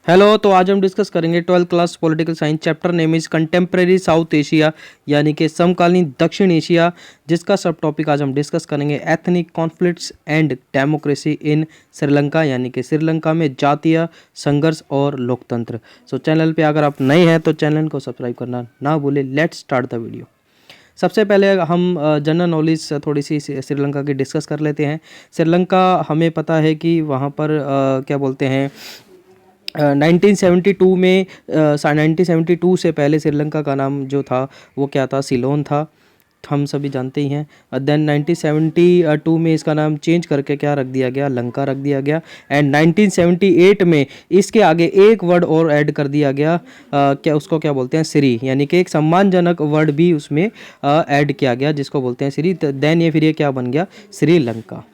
Hello. तो आज हम डिस्कस करेंगे 12th class political science chapter name is contemporary south Asia यानी कि समकालीन दक्षिण एशिया, जिसका सब टॉपिक आज हम डिस्कस करेंगे ethnic conflicts and democracy in Sri Lanka यानी कि श्रीलंका में जातीय संघर्ष और लोकतंत्र। सो चैनल पे अगर आप नए हैं तो चैनल को सब्सक्राइब करना ना भूलें। Let's start the video. सबसे पहले हम जनरल नॉलेज थोड़ी सी श्रीलंका की डिस्कस कर लेते हैं। श्रीलंका हमें पता है कि वहाँ पर क्या बोलते हैं 1972 में 1972 से पहले श्रीलंका का नाम जो था वो क्या था, सिलोन था, हम सभी जानते ही हैं। देन 1972 में इसका नाम चेंज करके क्या रख दिया गया, लंका रख दिया गया। एंड 1978 में इसके आगे एक वर्ड और ऐड कर दिया गया, क्या उसको क्या बोलते हैं, श्री, यानी कि एक सम्मानजनक वर्ड भी उसमें ऐड किया गया जिसको बोलते हैं श्री। देन ये फिर ये क्या बन गया, Sri Lanka.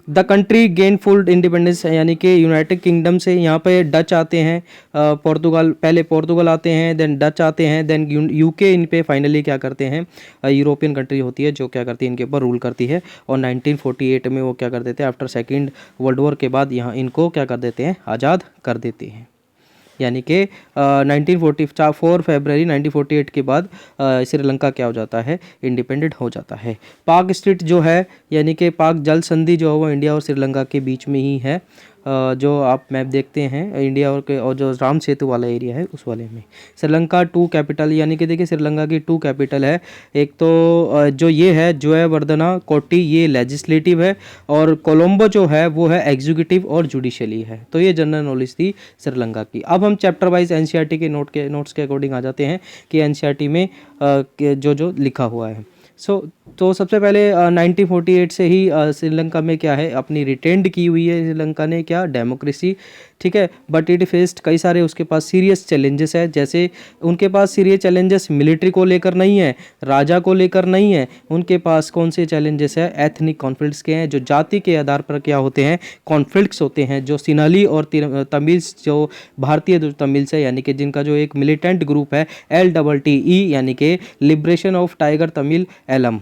The country gain full independence यानी कि यूनाइटेड किंगडम से यहाँ पे डच आते हैं, पोर्तुगाल, पहले पोर्तुगल आते हैं, देन डच आते हैं, देन यूके इन पे फाइनली क्या करते हैं, यूरोपियन कंट्री होती है जो क्या करती है, इनके ऊपर रूल करती है। और 1948 में वो क्या कर देते हैं, आफ्टर सेकेंड वर्ल्ड वॉर के बाद यहाँ इनको क्या कर देते हैं, आज़ाद कर देते हैं। यानी कि 1944 फरवरी 1948 के बाद श्रीलंका क्या हो जाता है, इंडिपेंडेंट हो जाता है। पाक स्ट्रीट जो है यानी कि पाक जल संधि जो है वो इंडिया और श्रीलंका के बीच में ही है। जो आप मैप देखते हैं इंडिया और जो राम सेतु वाला एरिया है उस वाले में। श्रीलंका 2 कैपिटल यानी कि देखिए श्रीलंका की 2 कैपिटल है। एक तो जो ये है जयवर्धना कोट्टी, ये लेजिस्लेटिव है, और कोलंबो जो है वो है एग्जीक्यूटिव और जुडिशली है। तो ये जनरल नॉलेज थी श्रीलंका की। अब हम चैप्टर वाइज एनसीईआरटी के नोट्स के अकॉर्डिंग आ जाते हैं कि एनसीईआरटी में जो लिखा हुआ है। तो सबसे पहले 1948 से ही श्रीलंका में क्या है, अपनी रिटेंड की हुई है श्रीलंका ने क्या, डेमोक्रेसी, ठीक है। बट इट फेस्ड कई सारे उसके पास सीरियस चैलेंजेस है। जैसे उनके पास सीरियस चैलेंजेस मिलिट्री को लेकर नहीं है, राजा को लेकर नहीं है, उनके पास कौन से चैलेंजेस है, एथनिक कॉन्फ्लिक्ट्स के हैं, जो जाति के आधार पर क्या होते हैं, कॉन्फ्लिक्ट्स होते हैं, जो सिन्हली और तमिल्स, जो भारतीय जो तमिल्स है यानी कि जिनका जो एक मिलिटेंट ग्रुप है LTTE यानी कि liberation of tiger Tamil Eelam,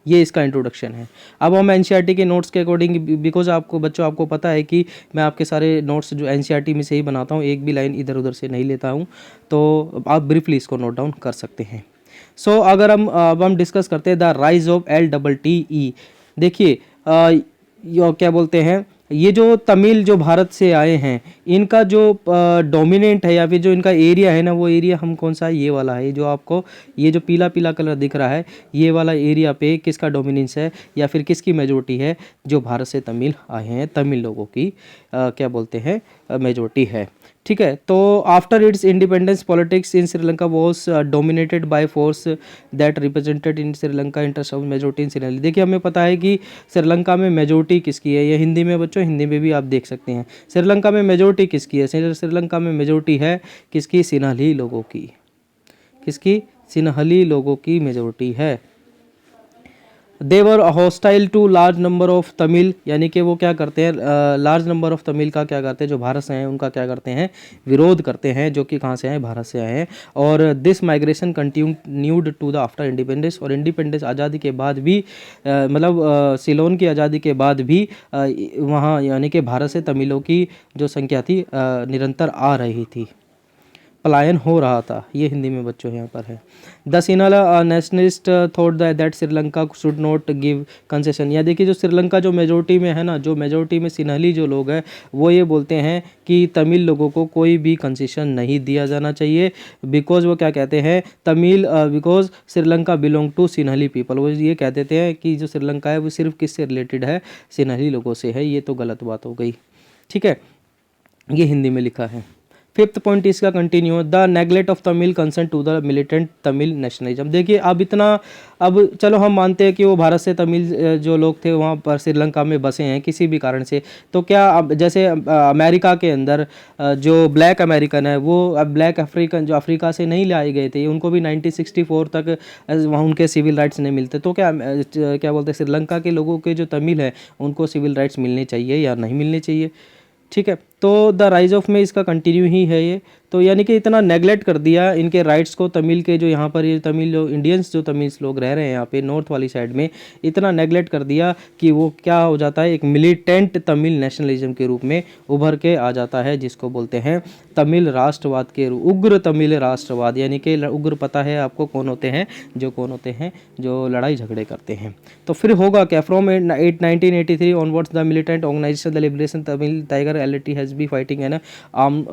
ये इसका इंट्रोडक्शन है। अब हम एनसीईआरटी के नोट्स के अकॉर्डिंग, बिकॉज आपको बच्चों आपको पता है कि मैं आपके सारे नोट्स जो एनसीईआरटी में से ही बनाता हूँ, एक भी लाइन इधर उधर से नहीं लेता हूँ, तो आप ब्रीफली इसको नोट डाउन कर सकते हैं। अगर हम डिस्कस करते हैं द राइज ऑफ LTTE। देखिए क्या बोलते हैं, ये जो तमिल जो भारत से आए हैं, इनका जो डोमिनेंट है या फिर जो इनका एरिया है ना, वो एरिया हम कौन सा है, ये वाला है, जो आपको ये जो पीला पीला कलर दिख रहा है, ये वाला एरिया पे किसका डोमिनेंस है या फिर किसकी मेजोरिटी है, जो भारत से तमिल आए हैं, तमिल लोगों की क्या बोलते हैं, मेजोरिटी है, ठीक है। तो after it's independence politics in Sri Lanka was dominated by force that represented in Sri Lanka interest of majority in Sri Lanka. देखिए हमें पता है कि श्रीलंका में मेजोरिटी किसकी है, ये हिंदी में बच्चों, हिंदी में भी आप देख सकते हैं। श्रीलंका में मेजोरिटी किसकी है, श्रीलंका में मेजोरिटी है किसकी, सिन्हली लोगों की, किसकी, सिन्हली लोगों की मेजोरिटी है। They were hostile to large number of Tamil, यानी कि वो क्या करते हैं, लार्ज नंबर ऑफ तमिल का क्या करते हैं, जो भारत से हैं उनका क्या करते हैं, विरोध करते हैं, जो कि कहाँ से आए, भारत से आए हैं। और this migration continued to the after independence, और इंडिपेंडेंस आज़ादी के बाद भी मतलब सिलोन की आज़ादी के बाद भी वहाँ यानी कि भारत से तमिलों की जो संख्या थी निरंतर आ रही थी, पलायन हो रहा था। ये हिंदी में बच्चों यहाँ पर है। The Sinhala nationalist thought that Sri Lanka should not give concession. या देखिए जो श्रीलंका जो मेजोरिटी में है ना, जो मेजोरिटी में सिन्हली जो लोग हैं वो ये बोलते हैं कि तमिल लोगों को कोई भी कंसेशन नहीं दिया जाना चाहिए, बिकॉज वो क्या कहते हैं, Tamil because Sri Lanka belong to Sinhali people. वो ये कह देते हैं कि जो श्रीलंका है वो सिर्फ किससे रिलेटेड है, सिन्हली लोगों से है। ये तो गलत बात हो गई, ठीक है, ये हिंदी में लिखा है। फिफ्थ पॉइंट इसका continue, the neglect of Tamil concern to the militant Tamil nationalism. देखिए अब चलो हम मानते हैं कि वो भारत से तमिल जो लोग थे वहाँ पर श्रीलंका में बसे हैं किसी भी कारण से, तो क्या अब जैसे अमेरिका के अंदर जो ब्लैक अमेरिकन है वो अब ब्लैक अफ्रीकन जो अफ्रीका से नहीं लाए गए थे, उनको भी 1964 तक वहाँ उनके सिविल राइट्स नहीं मिलते, तो क्या बोलते हैं, श्रीलंका के लोगों के जो तमिल है उनको सिविल राइट्स मिलने चाहिए या नहीं मिलने चाहिए, ठीक है। तो द राइज ऑफ में इसका कंटिन्यू ही है ये। तो यानी कि इतना नेगलेक्ट कर दिया इनके राइट्स को, तमिल के जो यहाँ पर ये तमिल जो इंडियंस जो तमिल लोग रह रहे हैं यहाँ पे नॉर्थ वाली साइड में, इतना नेगलेक्ट कर दिया कि वो क्या हो जाता है, एक मिलिटेंट तमिल नेशनलिज्म के रूप में उभर के आ जाता है, जिसको बोलते हैं तमिल राष्ट्रवाद के रूप, उग्र तमिल राष्ट्रवाद। यानी कि उग्र पता है आपको कौन होते हैं, जो लड़ाई झगड़े करते हैं। तो फिर होगा क्या, from 1983 onwards the militant organisation the liberation Tamil tiger LT has be fighting an arm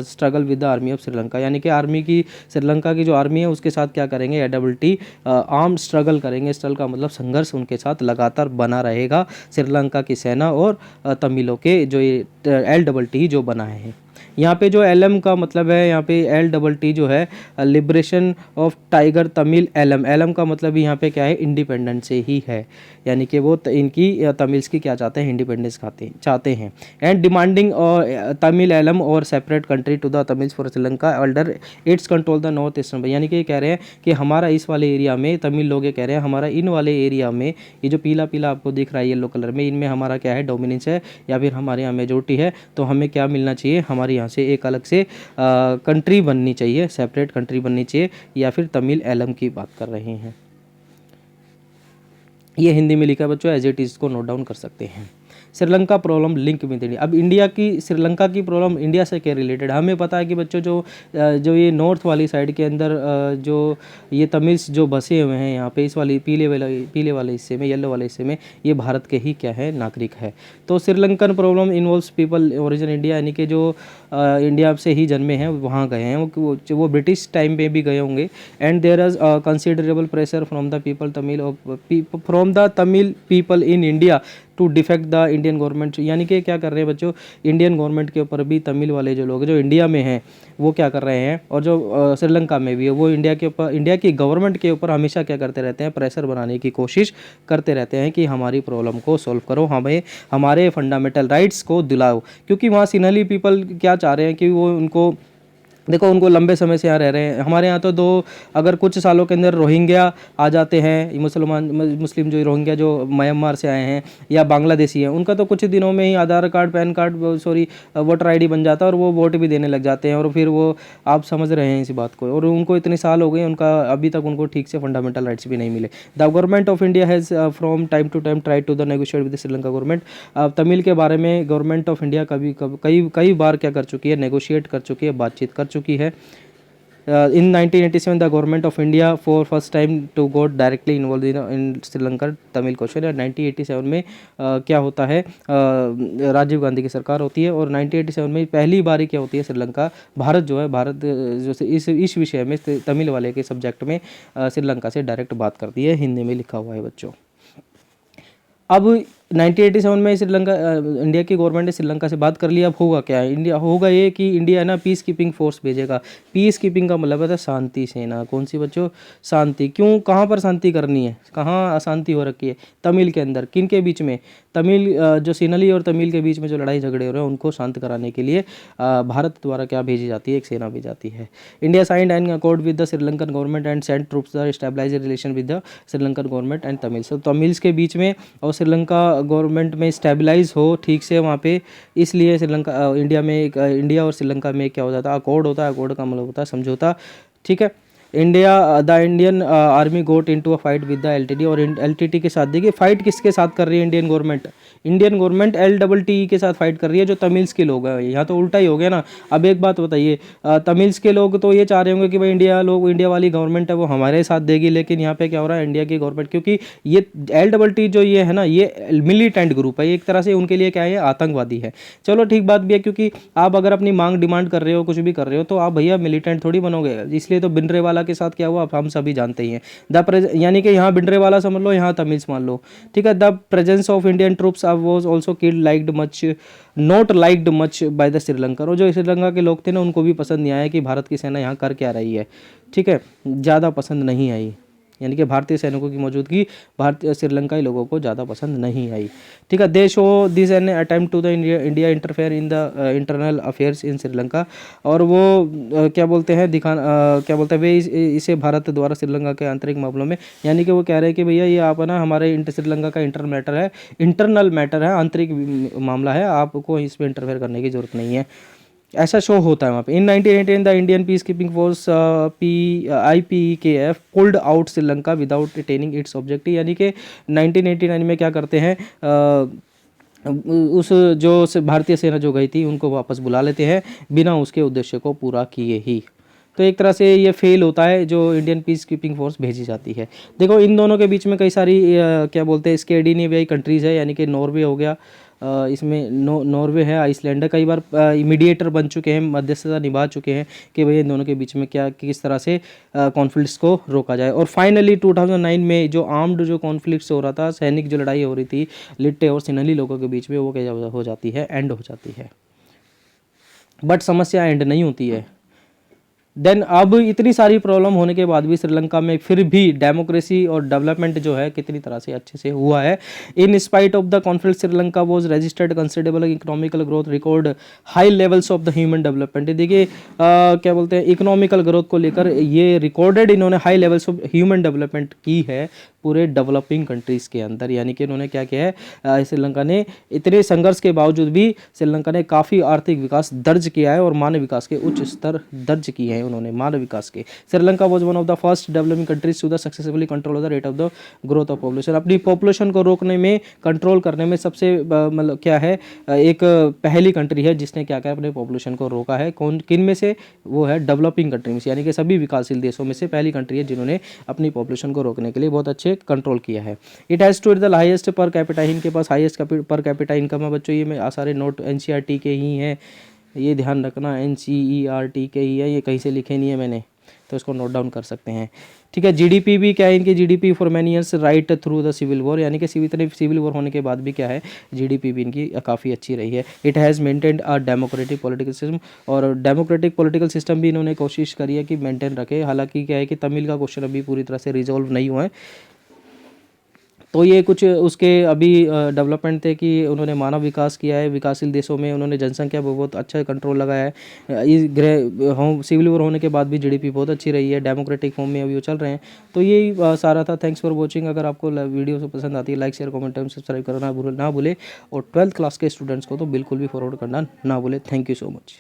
struggle with the army of Sri Lanka. यानी कि आर्मी की, श्रीलंका की जो आर्मी है उसके साथ क्या करेंगे, एडब्ल्यूटी आर्म स्ट्रगल करेंगे। स्ट्रगल का मतलब संघर्ष उनके साथ लगातार बना रहेगा, श्रीलंका की सेना और तमिलों के जो ये LTT जो बनाए हैं। यहाँ पे जो LM का मतलब है, यहाँ पे LTT जो है liberation of tiger Tamil, LM का मतलब यहाँ पे क्या है, इंडिपेंडेंस से ही है। यानी कि वो इनकी तमिल्स की क्या चाहते हैं, इंडिपेंडेंस चाहते हैं। एंड डिमांडिंग तमिल LM और separate country to the Tamils for Sri Lanka under its control the north eastern. यानी कि कह रहे हैं कि हमारा इस वाले एरिया में, तमिल लोग ये कह रहे हैं हमारा इन वाले एरिया में, ये जो पीला पीला आपको दिख रहा है येलो कलर में, इनमें हमारा क्या है, डोमिनेंस है या फिर हमारे यहाँ मेजोरिटी है। तो हमें क्या मिलना चाहिए, हमारे यहाँ से एक अलग से कंट्री बननी चाहिए, सेपरेट कंट्री बननी चाहिए, या फिर तमिल LM की बात कर रहे हैं। ये हिंदी में लिखा है बच्चों, एज इट इज़ को नोट डाउन कर सकते हैं। Sri Lanka problem link with India. अब इंडिया की, श्रीलंका की प्रॉब्लम इंडिया से क्या रिलेटेड, हमें पता है कि बच्चों जो ये नॉर्थ वाली साइड के अंदर जो ये तमिल्स जो बसे हुए हैं यहाँ पे, इस वाली पीले वाले हिस्से में, येलो वाले हिस्से में, ये भारत के ही क्या है, नागरिक है। तो Sri Lankan problem involves people origin India, यानी कि जो इंडिया से ही जन्मे हैं वहाँ गए हैं, वो ब्रिटिश टाइम पे भी गए होंगे। And there is considerable pressure from the people Tamil from the Tamil people in India to defect the Indian government. यानी कि क्या कर रहे हैं बच्चों, इंडियन गवर्नमेंट के ऊपर भी तमिल वाले जो लोग जो इंडिया में हैं वो क्या कर रहे हैं, और जो श्रीलंका में भी है, वो इंडिया के ऊपर, इंडिया की गवर्नमेंट के ऊपर हमेशा क्या करते रहते हैं, प्रेशर बनाने की कोशिश करते रहते हैं कि हमारी प्रॉब्लम को सॉल्व करो, हमें हमारे फंडामेंटल राइट्स को दिलाओ। क्योंकि वहाँ सिन्हली पीपल क्या चाह रहे हैं कि वो उनको, देखो उनको लंबे समय से यहाँ रह रहे हैं। हमारे यहाँ तो अगर कुछ सालों के अंदर रोहिंग्या आ जाते हैं, मुस्लिम जो रोहिंग्या जो म्यांमार से आए हैं या बांग्लादेशी हैं, उनका तो कुछ दिनों में ही Aadhaar card, PAN card, voter ID बन जाता है और वो वोट भी देने लग जाते हैं। और फिर वो, आप समझ रहे हैं इसी बात को, और उनको इतने साल हो गए, उनका अभी तक उनको ठीक से फंडामेंटल राइट्स भी नहीं मिले। The government of India has from time to time try to the negotiate with Sri Lanka government. Tamil के बारे में गवर्नमेंट ऑफ इंडिया कई बार क्या कर चुकी है, नेगोशिएट कर चुकी है, बातचीत कर चुकी है। In 1987 the government of India for first time to got directly involve in Sri Lanka Tamil question. 1987 में क्या होता है, राजीव गांधी की सरकार होती है, और 1987 में पहली बार क्या होती है, श्रीलंका, भारत जो है, भारत जो इस विषय में, तमिल वाले के सब्जेक्ट में श्रीलंका से डायरेक्ट बात करती है। हिंदी में लिखा हुआ है बच्चों। अब 1987 में श्रीलंका, इंडिया की गवर्नमेंट ने श्रीलंका से बात कर लिया। अब होगा क्या, इंडिया होगा ये कि इंडिया है ना पीस कीपिंग फोर्स भेजेगा। पीस कीपिंग का मतलब है शांति सेना। कौन सी बच्चों, शांति। क्यों, कहाँ पर शांति करनी है, कहाँ अशांति हो रखी है, तमिल के अंदर। किन के बीच में, तमिल जो सिन्हली और तमिल के बीच में जो लड़ाई झगड़े हो रहे हैं उनको शांत कराने के लिए भारत द्वारा क्या भेजी जाती है, एक सेना भेजी जाती है। India signed an accord with the Sri Lankan government and send troops the stabilise relation with the Sri Lankan government and Tamils. Tamils के बीच में और श्रीलंका गवर्नमेंट में स्टेबलाइज हो ठीक से वहाँ पे, इसलिए श्रीलंका, इंडिया में, इंडिया और श्रीलंका में क्या हो जाता है, अकॉर्ड होता है। अकॉर्ड का मतलब होता है समझौता, ठीक है। The Indian army got into a fight with the LTT, और LTT के साथ, देखिए फाइट किसके साथ कर रही है इंडियन गवर्नमेंट, LTT के साथ फाइट कर रही है, जो तमिल्स के लोग हैं। यहाँ तो उल्टा ही हो गया ना। अब एक बात बताइए, तमिल्स के लोग तो ये चाह रहे होंगे कि भाई इंडिया वाली गवर्नमेंट है वो हमारे साथ देगी, लेकिन यहाँ पे क्या हो रहा है, इंडिया की गवर्नमेंट, क्योंकि ये LTT जो ये है ना, ये मिलिटेंट ग्रुप है, एक तरह से उनके लिए क्या है, आतंकवादी है। चलो ठीक बात भी है, क्योंकि आप अगर अपनी मांग डिमांड कर रहे हो, कुछ भी कर रहे हो, तो आप भैया मिलिटेंट थोड़ी बनोगे। इसलिए तो भिंडरेवाला के साथ क्या हुआ हम सभी जानते ही हैं। यानी कि यहाँ भिंडरेवाला समझ लो, यहाँ तमिल्स मान लो, ठीक है। The presence of Indian troops was also not liked much by the Sri Lanka. और जो श्रीलंका के लोग थे ना, उनको भी पसंद नहीं आया कि भारत की सेना यहाँ कर क्या रही है, ठीक है, ज़्यादा पसंद नहीं आई। यानी कि भारतीय सैनिकों की मौजूदगी भारतीय श्रीलंकाई लोगों को ज़्यादा पसंद नहीं आई। ठीक है, they show this an attempt to the India interfere in the internal affairs in Sri Lanka. और वो क्या बोलते हैं क्या बोलते हैं वे इसे भारत द्वारा श्रीलंका के आंतरिक मामलों में, यानी कि वो कह रहे हैं कि भैया ये आप ना हमारे श्रीलंका का इंटरनल मैटर है, आंतरिक मामला है, आपको इसमें इंटरफेयर करने की जरूरत नहीं है। ऐसा शो होता है वहाँ पे। इन 1918 the Indian peace keeping force IPKF pulled out Sri Lanka without attaining it's objective, यानी कि 1989 में क्या करते हैं, उस जो भारतीय सेना जो गई थी उनको वापस बुला लेते हैं बिना उसके उद्देश्य को पूरा किए ही। तो एक तरह से ये फेल होता है जो इंडियन पीस कीपिंग फोर्स भेजी जाती है। देखो इन दोनों के बीच में कई सारी क्या बोलते हैं स्कैंडिनेवियाई कंट्रीज़ है, यानी कि नॉर्वे हो गया, इसमें नॉर्वे है, आइसलैंड है, कई बार मीडिएटर बन चुके हैं, मध्यस्थता निभा चुके हैं कि भैया इन दोनों के बीच में क्या किस तरह से कॉन्फ्लिक्ट्स को रोका जाए। और फाइनली 2009 में जो आर्म्ड जो कॉन्फ्लिक्ट्स हो रहा था, सैनिक जो लड़ाई हो रही थी लिट्टे और सिन्हली लोगों के बीच में, वो क्या हो जाती है, एंड हो जाती है। बट समस्या एंड नहीं होती है। देन अब इतनी सारी प्रॉब्लम होने के बाद भी श्रीलंका में फिर भी डेमोक्रेसी और डेवलपमेंट जो है कितनी तरह से अच्छे से हुआ है। In spite of the conflict Sri Lanka was registered considerable economical growth, record high levels of the human development. देखिए क्या बोलते हैं इकोनॉमिकल ग्रोथ को लेकर ये रिकॉर्डेड इन्होंने high levels of human development की है पूरे डेवलपिंग कंट्रीज़ के अंदर। यानी कि इन्होंने क्या किया है, श्रीलंका ने इतने संघर्ष के बावजूद भी श्रीलंका ने काफ़ी आर्थिक विकास दर्ज किया है और मानव विकास के उच्च स्तर दर्ज किए हैं उन्होंने मानव विकास के। Sri Lanka was one of the first developing countries to the successfully control of the rate of the growth of population. अपनी पॉपुलेशन को रोकने में, कंट्रोल करने में सबसे मतलब क्या है, एक पहली कंट्री है जिसने क्या किया, अपने पॉपुलेशन को रोका है। कौन किन में से, वो है डेवलपिंग कंट्री में से, यानी कि सभी विकासशील देशों में से पहली कंट्री है जिन्होंने अपनी पॉपुलेशन को रोकने के लिए बहुत अच्छे कंट्रोल किया है। It has to the highest per capita, इनके पास हाईएस्ट पर कैपिटा इनकम है। बच्चों ये में सारे नोट NCERT के ही हैं, ये ध्यान रखना, NCERT के ही है, ये कहीं से लिखे नहीं है मैंने, तो इसको नोट डाउन कर सकते हैं। ठीक है, GDP भी क्या है इनकी, GDP for many years right through the civil war, यानी कि सिविल वॉर होने के बाद भी क्या है, GDP भी इनकी काफ़ी अच्छी रही है। It has maintained a democratic political system, और डेमोक्रेटिक पॉलिटिकल सिस्टम भी इन्होंने कोशिश करी है कि मेंटेन रखे। हालांकि क्या है कि तमिल का क्वेश्चन अभी पूरी तरह से रिजॉल्व नहीं हुआ है। तो ये कुछ उसके अभी डेवलपमेंट थे कि उन्होंने मानव विकास किया है, विकासशील देशों में उन्होंने जनसंख्या पर बहुत अच्छा कंट्रोल लगाया है। इस सिविल वॉर होने के बाद भी GDP बहुत अच्छी रही है, डेमोक्रेटिक फॉर्म में अभी वो चल रहे हैं। तो यही सारा था। Thanks for watching. अगर आपको वीडियो पसंद आती है, like share comment and subscribe करना ना भूले, और 12th क्लास के स्टूडेंट्स को तो बिल्कुल भी फॉरवर्ड करना ना भूले। Thank you so much.